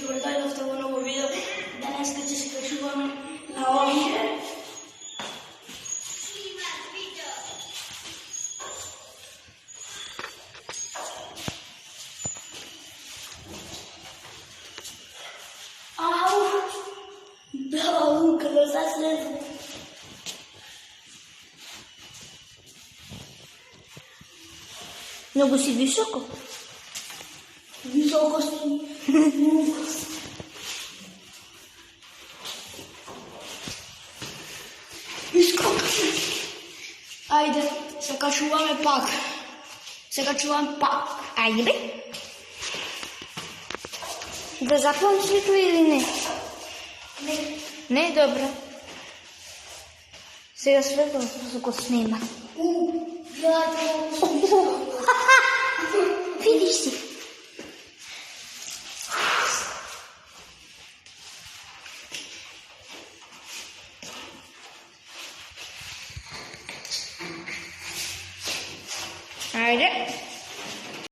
bentornati in questo nuovo video. Danas che ci scrivono na ovdje. Bravo, că lăsați-le. Много си високо. Високо си. Ajde, se kачуваме пак. Се качувам пак. Айде бе. Да запълним свито или не? Не. Не, добре. Сега светло го снима. Гледайте. Видиш си. Айде.